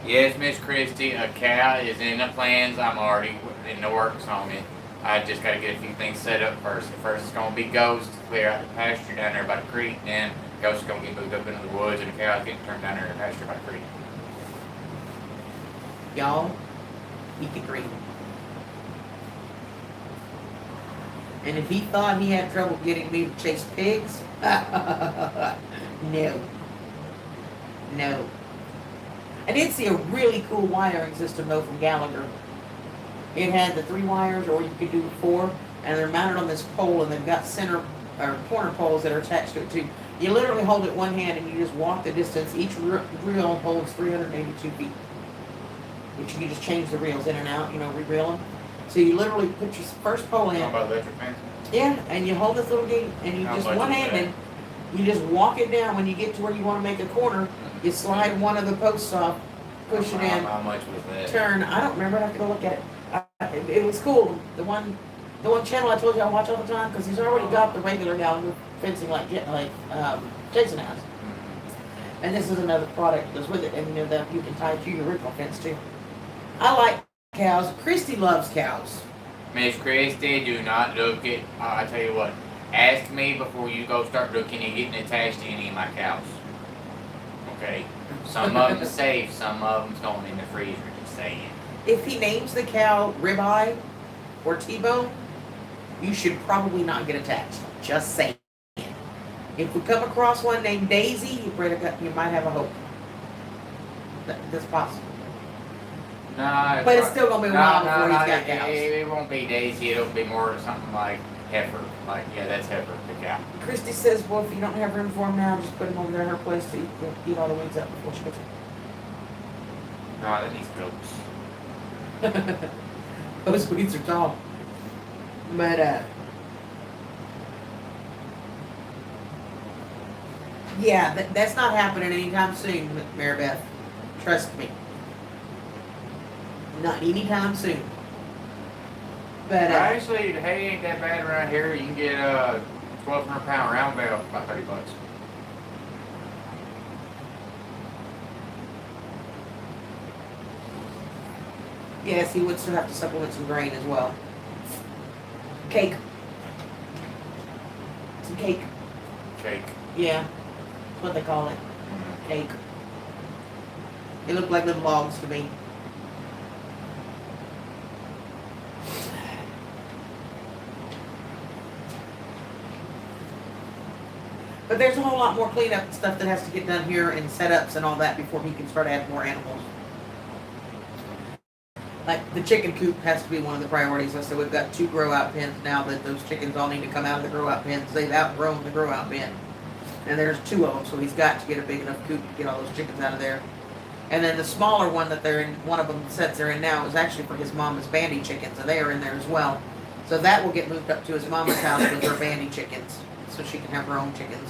Yes, Miss Christie, a cow is in the plans. I'm already in the works on it. I just got to get a few things set up first. First, it's going to be Ghost to clear out the pasture down there by the creek. Then Ghost is going to get moved up into the woods, and the cow's getting turned down there in the pasture by the creek. Y'all, eat the green. And if he thought he had trouble getting me to chase pigs, no. No. I did see a really cool wiring system though from Gallagher. It had the 3 wires, or you could do 4, and they're mounted on this pole, and they've got center or corner poles that are attached to it too. You literally hold it one hand and you just walk the distance. Each reel holds 382 feet. Which you can just change the reels in and out, re-reel them. So you literally put your first pole in. How about electric fence? Yeah, and you hold this little gate, and you How just much is one-handed, you just walk it down. When you get to where you want to make a corner, you slide one of the posts off, push it in, How much was that? turn. I don't remember. I have to go look at it. It was cool. The one channel I told you I watch all the time, because he's already got the regular Gallagher fencing like Jason has. And this is another product that goes with it, and that you can tie to your original fence too. I like cows. Christy loves cows. Miss Christie, do not look at. I tell you what. Ask me before you go start looking and getting attached to any of my cows. Okay. Some of them safe. Some of them's going in the freezer. Just saying. If he names the cow Ribeye or T-Bone, you should probably not get attached. Just saying. If we come across one named Daisy, you might have a hope. That's possible. No, But it's still gonna be a while before he's got it, cows. it won't be Daisy. It'll be more something like Heifer. Like, yeah, that's Heifer, the cow. Christy says, well, if you don't have room for him now, just put him over there in her place to eat all the weeds up before she gets No, that needs goats. it. Those weeds are tall. But, yeah, that's not happening anytime soon, Maribeth. Trust me. Not anytime soon. But, Actually, the hay ain't that bad around here. You can get a 1,200-pound round bale for about $30. yes, he would still have to supplement some grain as well. Cake. Some cake. Cake. Yeah. That's what they call it. Cake. They look like little logs to me. But there's a whole lot more cleanup and stuff that has to get done here and setups and all that before he can start adding more animals. Like the chicken coop has to be one of the priorities. I said we've got 2 grow-out pens now that those chickens all need to come out of the grow-out pens. They've outgrown the grow-out pen. And there's 2 of them, so he's got to get a big enough coop to get all those chickens out of there. And then the smaller one that they're in, one of them sets they're in now, is actually for his mama's bandy chickens, and they are in there as well. So that will get moved up to his mama's house with her bandy chickens, so she can have her own chickens.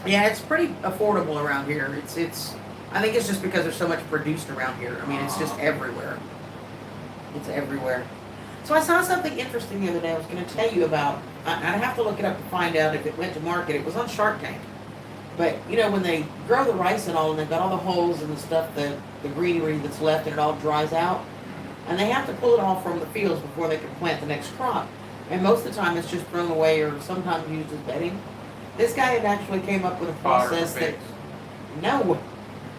Yeah, it's pretty affordable around here. It's. I think it's just because there's so much produced around here. I mean, it's just everywhere. It's everywhere. So I saw something interesting the other day I was going to tell you about. I'd have to look it up to find out if it went to market. It was on Shark Tank. But, when they grow the rice and all, and they've got all the holes and the stuff, the greenery that's left, and it all dries out, and they have to pull it all from the fields before they can plant the next crop. And most of the time it's just thrown away or sometimes used as bedding. This guy had actually came up with a process that... No.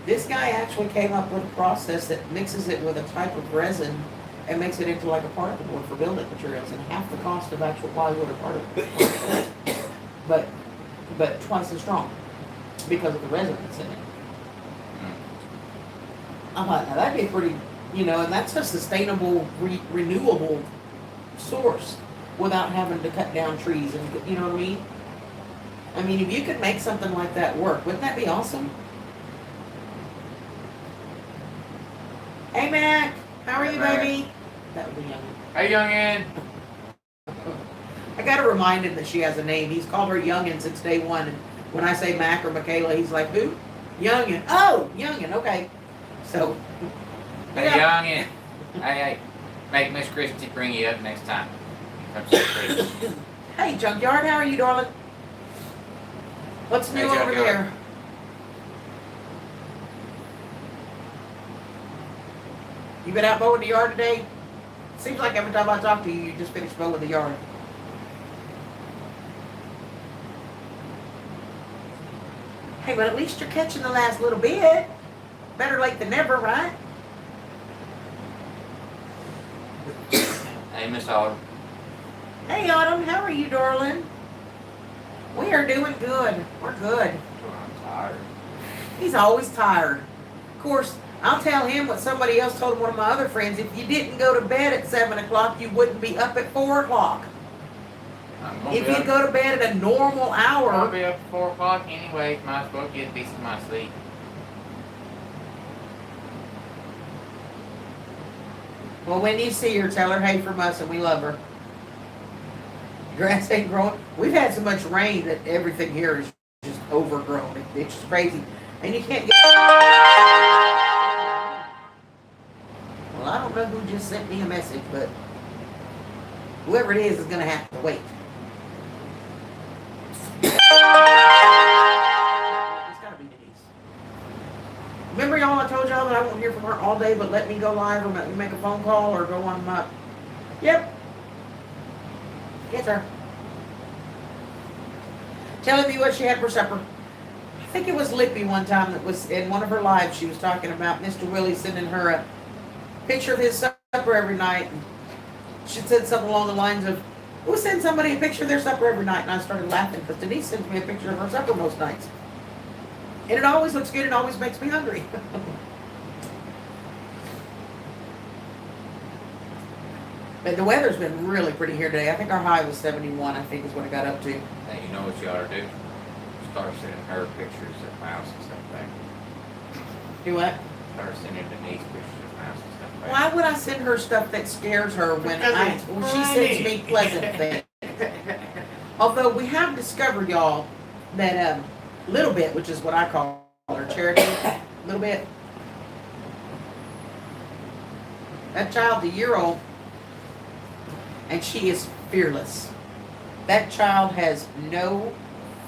This guy actually came up with a process that mixes it with a type of resin and makes it into like a particle board for building materials, and half the cost of actual plywood or particle board. But twice as strong because of the resin that's in it. I'm like, now that'd be pretty, and that's a sustainable, renewable source without having to cut down trees, and you know what I mean? I mean, if you could make something like that work, wouldn't that be awesome? Hey, Mac, how are you, Mac. baby? That would be young. Hey, youngin. I gotta remind him that she has a name. He's called her Youngin since day one, and when I say Mac or Michaela, he's like, who? Youngin. Oh, Youngin, okay. So, Hey, youngin. Hey. Make Miss Christie bring you up next time. Come see Christie. Hey, Junkyard, how are you, darling? What's new Hey, over Junkyard. there? You been out mowing the yard today? Seems like every time I talk to you, you just finish mowing the yard. Hey, but at least you're catching the last little bit. Better late than never, right? Hey, Miss Autumn. Hey, Autumn, how are you, darling? We are doing good. We're good. I'm tired. He's always tired. Of course, I'll tell him what somebody else told one of my other friends. If you didn't go to bed at 7 o'clock, you wouldn't be up at 4 o'clock. I'm gonna If be you up. go to bed at a normal I'll hour, be up at 4 o'clock anyway. Might as well get a decent amount of sleep. well, when you see her, tell her hey from us and we love her. Grass ain't growing. We've had so much rain that everything here is just overgrown. It's just crazy. And you can't get... Well, I don't know who just sent me a message, but whoever it is going to have to wait. It's gotta be Denise. Remember y'all, I told y'all that I won't hear from her all day, but let me go live or let me make a phone call or go on my... Yep. It's her. Telling me what she had for supper. I think it was Lippy one time that was in one of her lives. She was talking about Mr. Willie sending her a picture of his supper every night. And she said something along the lines of, who sends somebody a picture of their supper every night? And I started laughing because Denise sends me a picture of her supper most nights. And it always looks good and always makes me hungry. But the weather's been really pretty here today. I think our high was 71, I think is what it got up to. Now you know what you ought to do. Start sending her pictures of mouse and stuff back. Do what? Start sending Denise pictures of mouse and stuff back. Why would I send her stuff that scares her when Because she sends me pleasant things? Although we have discovered, y'all, that Little Bit, which is what I call her, Charity, Little Bit, that child's a year old, and she is fearless. That child has no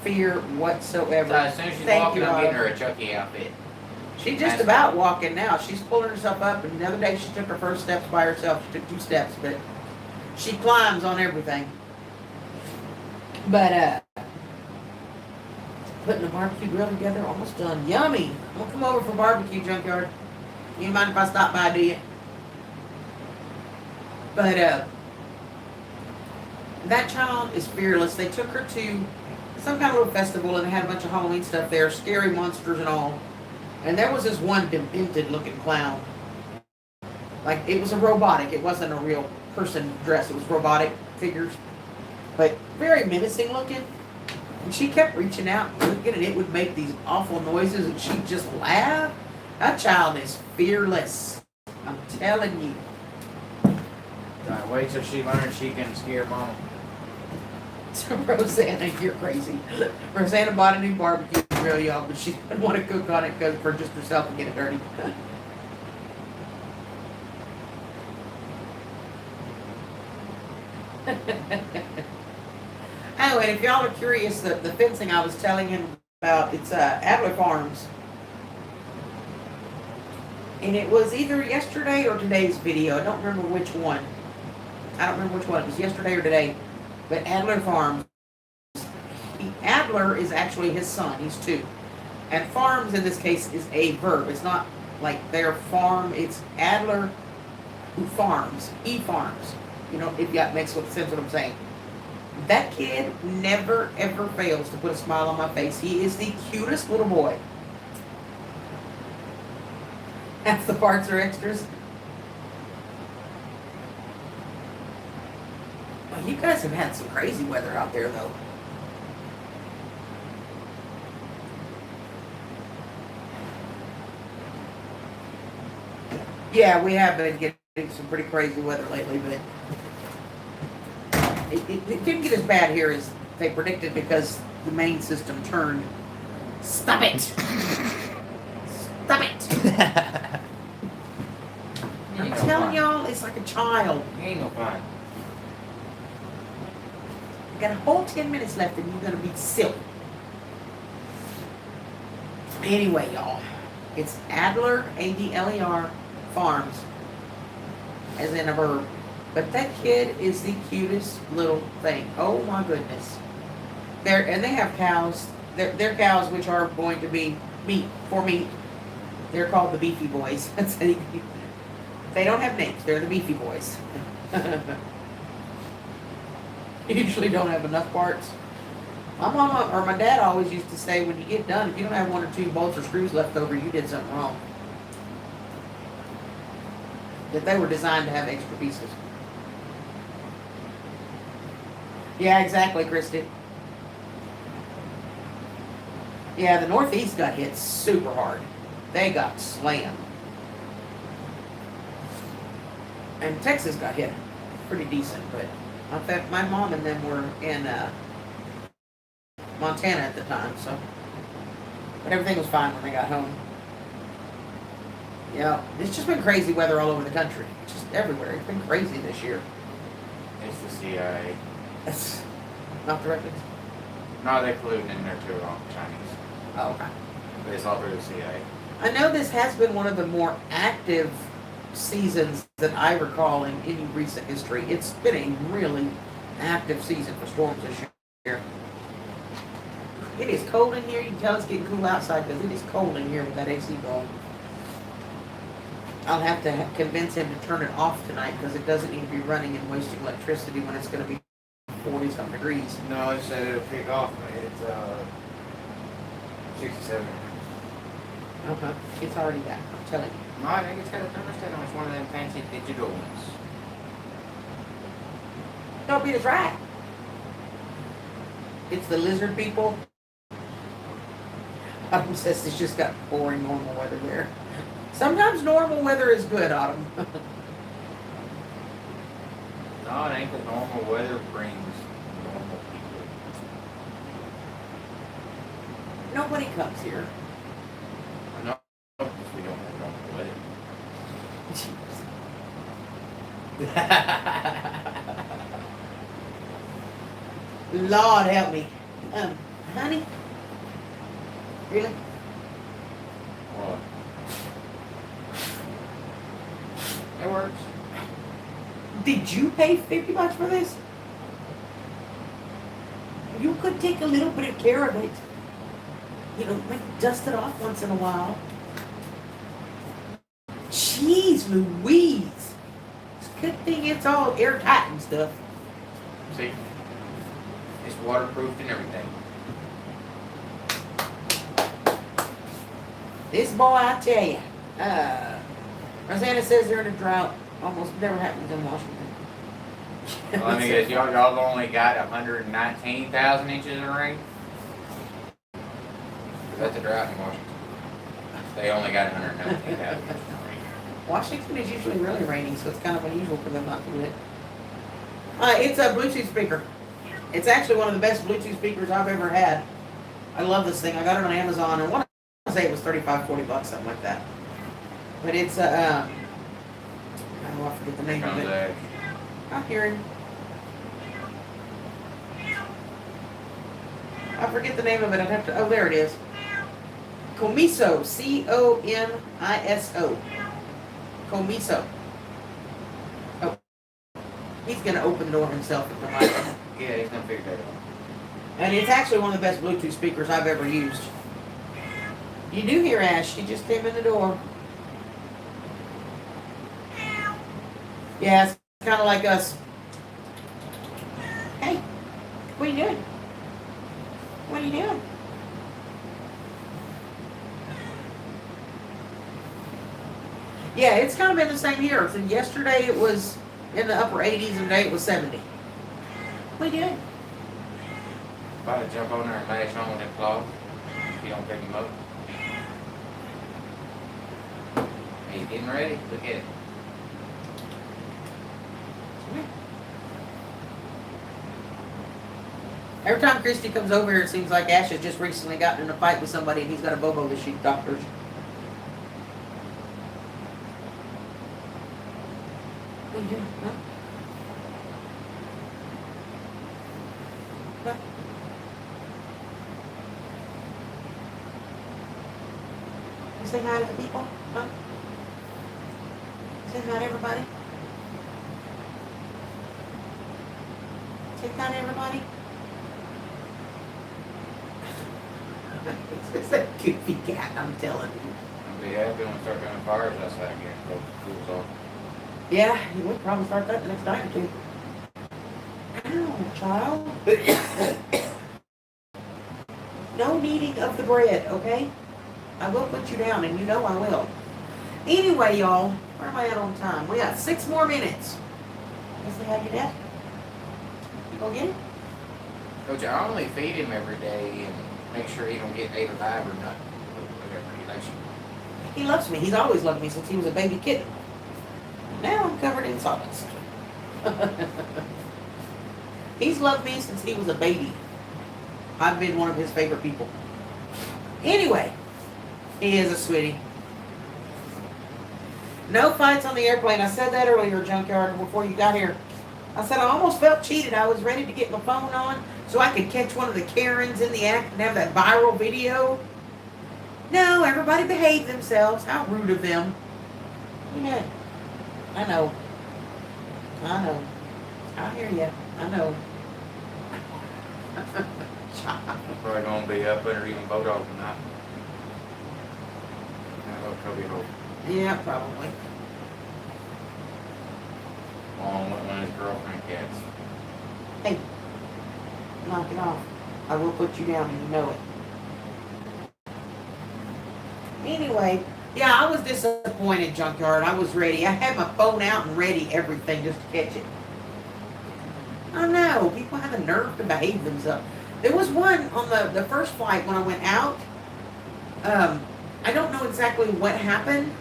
fear whatsoever. So as soon as she's Thank walking, you, I'm getting her Autumn. a Chucky outfit. She's just about walking now. She's pulling herself up, and the other day she took her first steps by herself. She took 2 steps, but she climbs on everything. But putting the barbecue grill together, almost done. Yummy. I'm gonna come over for barbecue, Junkyard. You mind if I stop by, do you? But that child is fearless. They took her to some kind of little festival, and they had a bunch of Halloween stuff there, scary monsters and all. And there was this one demented looking clown. Like, it was a robotic. It wasn't a real person dress. It was robotic figures. But very menacing looking. And she kept reaching out and looking, and it would make these awful noises, and she'd just laugh. That child is fearless. I'm telling you. Wait till she learns she can scare mama. Rosanna, you're crazy. Rosanna bought a new barbecue grill, y'all, but she didn't want to cook on it because for just herself and get it dirty. Oh, and if y'all are curious, the fencing I was telling him about, it's Adler Farms. And it was either yesterday or today's video. I don't remember which one. I don't remember which one. It was yesterday or today. But Adler Farms. Adler is actually his son. He's 2. And farms in this case is a verb. It's not like their farm. It's Adler who farms. He farms. You know, if that makes sense what I'm saying. That kid never ever fails to put a smile on my face. He is the cutest little boy. Half the parts are extras. Well, you guys have had some crazy weather out there, though. Yeah, we have been getting some pretty crazy weather lately, but it didn't get as bad here as they predicted because the main system turned. Stop it! Stop it! You no telling fun. y'all, it's like a child. It ain't no fun. You got a whole 10 minutes left and you're gonna be silly. Anyway, y'all, it's Adler, Adler Farms, as in a verb. But that kid is the cutest little thing. Oh my goodness. And they have cows. They're cows which are going to be meat for meat. They're called the Beefy Boys. They don't have names. They're the Beefy Boys. Usually don't have enough parts. My mama or my dad always used to say, when you get done, if you don't have one or two bolts or screws left over, you did something wrong. That they were designed to have extra pieces. Yeah, exactly, Christy. Yeah, the Northeast got hit super hard. They got slammed. And Texas got hit pretty decent, but in fact, my mom and them were in Montana at the time, so. But everything was fine when they got home. Yeah, it's just been crazy weather all over the country. Just everywhere. It's been crazy this year. It's the CIA. That's not directed. No, they colluded in there too on Chinese. Oh, okay. But it's all through the CIA. I know this has been one of the more active seasons that I recall in any recent history. It's been a really active season for storms this year. It is cold in here. You can tell it's getting cool outside because it is cold in here with that AC going. I'll have to convince him to turn it off tonight because it doesn't need to be running and wasting electricity when it's going to be 40-some degrees. No, it said it'll pick off. It's 67. Uh-huh. It's already that. I'm telling you. No, I think it's got a thermostat on. It's one of them fancy digital ones. Don't be right. It's the lizard people. Autumn says it's just got boring normal weather there. Sometimes normal weather is good, Autumn. No, it ain't, the normal weather brings normal people. Nobody comes here. I know, because we don't have normal weather. Lord help me. Honey? Really? What? It works. Did you pay $50 for this? You could take a little bit of care of it. You know, dust it off once in a while. Jeez Louise. It's a good thing it's all airtight and stuff. See? It's waterproof and everything. This boy, I tell you. Rosanna says they're in a drought. Almost never happens in Washington. Well, let me guess, y'all only got 119,000 inches of rain? That's a drought in Washington. They only got 119,000 inches of rain. Washington is usually really rainy, so it's kind of unusual for them not to do it. It's a Bluetooth speaker. It's actually one of the best Bluetooth speakers I've ever had. I love this thing. I got it on Amazon, and I want to say it was $35-40, something like that. But it's I forget the name of it. I'm hearing. I forget the name of it. I'd have to. Oh, there it is. Comiso. Comiso. Comiso. Oh, he's gonna open the door himself if the mic. Yeah, he's gonna figure that out. And it's actually one of the best Bluetooth speakers I've ever used. You do hear Ash. She just came in the door. Yeah, it's kind of like us. Hey, what are you doing? What are you doing? Yeah, it's kind of been the same here. So yesterday it was in the upper 80s and today it was 70. What are you doing? About to jump on there and lash on with that claw if you don't pick him up. He's getting ready. Look at it. Every time Christy comes over here, it seems like Ash has just recently gotten in a fight with somebody and he's got a bobo the sheep doctors. What you doing? Huh? What? You say hi to the people? Huh? Say hi to everybody? Say hi to everybody? It's that goofy cat, I'm telling you. I'll be happy when we start doing fires outside again. So schools off. Yeah, you would probably start that the next night or two. Ow, child. No kneading of the bread, okay? I will put you down, and you know I will. Anyway, y'all, where am I at on time? We got 6 more minutes. You say hi to your dad? You go get it? Coach, I only feed him every day and make sure he don't get ate alive or nothing. Whatever he likes. He loves me. He's always loved me since he was a baby kitten. Now I'm covered in sawdust. He's loved me since he was a baby. I've been one of his favorite people. Anyway, he is a sweetie. No fights on the airplane. I said that earlier, Junkyard, before you got here. I said I almost felt cheated. I was ready to get my phone on so I could catch one of the Karens in the act and have that viral video. No, everybody behaved themselves. How rude of them. Yeah, I know. I know. I hear you. I know. Probably gonna be up under even Bodog tonight. That'll probably hope. Yeah, probably. Along with one of his girlfriend cats. Hey, knock it off. I will put you down and you know it. Anyway, yeah, I was disappointed, Junkyard. I was ready. I had my phone out and ready, everything, just to catch it. I know, people have the nerve to behave themselves. There was one on the first flight when I went out. I don't know exactly what happened,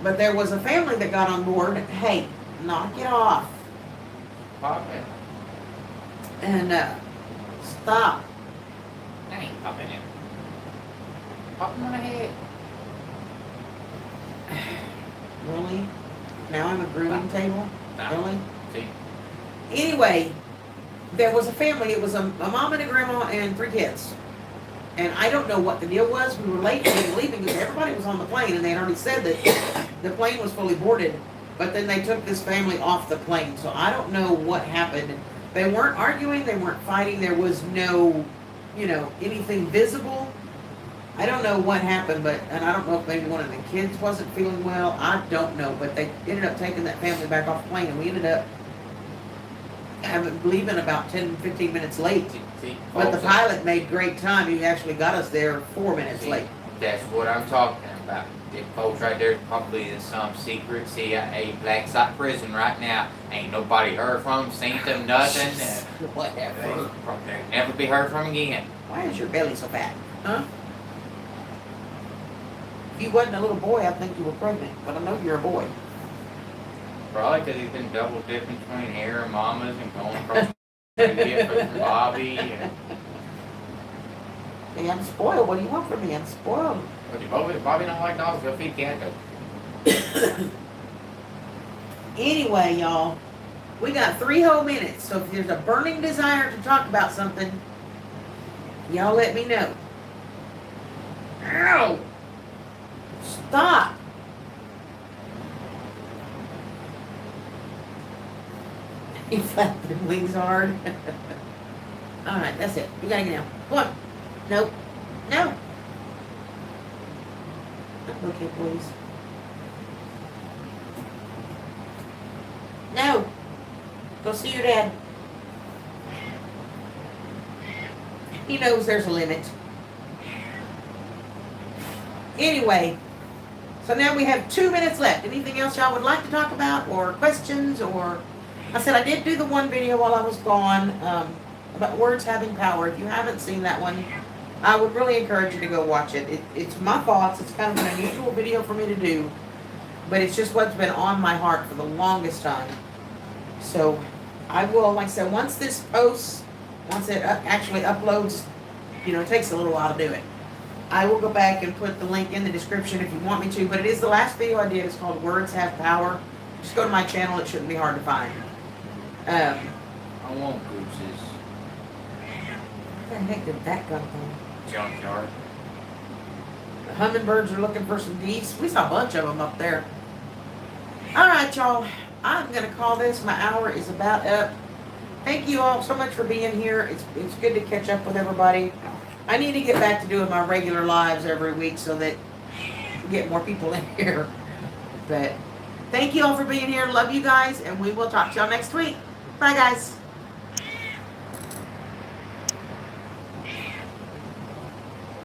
but there was a family that got on board. Hey, knock it off. Pop it. And stop. That ain't popping in. Pop him on the head. Really? Now I'm a grooming table? Nah. Really? See? Anyway, there was a family. It was a mom and a grandma and 3 kids. And I don't know what the deal was. We were late and leaving because everybody was on the plane and they had already said that the plane was fully boarded. But then they took this family off the plane. So I don't know what happened. They weren't arguing. They weren't fighting. There was no, anything visible. I don't know what happened, and I don't know if maybe one of the kids wasn't feeling well. I don't know. But they ended up taking that family back off the plane and we ended up leaving about 10, 15 minutes late. See? But the Folks, pilot made great time. He actually got us there 4 minutes see, late. That's what I'm talking about. Them folks right there is probably in some secret CIA black site prison right now. Ain't nobody heard from them, seen them, nothing. Whatever. They'll never be heard from again. Why is your belly so fat? Huh? If you wasn't a little boy, I'd think you were pregnant. But I know you're a boy. Probably because he's been double dipping between hair and mamas and going across from Bobby. And, Hey, I'm spoiled. What do you want from me? I'm spoiled. but Bobby don't like dogs. He'll feed cat though. Anyway, y'all, we got 3 whole minutes. So if there's a burning desire to talk about something, y'all let me know. Ow! Stop! You flap your wings hard. Alright, that's it. You gotta get down. Come on. Nope. No. Okay, please. No. Go see your dad. He knows there's a limit. Anyway, so now we have 2 minutes left. Anything else y'all would like to talk about or questions or... I said I did do the one video while I was gone about words having power. If you haven't seen that one, I would really encourage you to go watch it. It's my thoughts. It's kind of an unusual video for me to do, but it's just what's been on my heart for the longest time. So I will, like I said, once this posts, once it actually uploads, it takes a little while to do it. I will go back and put the link in the description if you want me to, but it is the last video I did. It's called Words Have Power. Just go to my channel. It shouldn't be hard to find. I want gooses. Where the heck did that come from? Junkyard. The hummingbirds are looking for some geese. We saw a bunch of them up there. All right, y'all. I'm going to call this. My hour is about up. Thank you all so much for being here. It's good to catch up with everybody. I need to get back to doing my regular lives every week so that we get more people in here. But thank you all for being here. Love you guys, and we will talk to y'all next week. Bye, guys.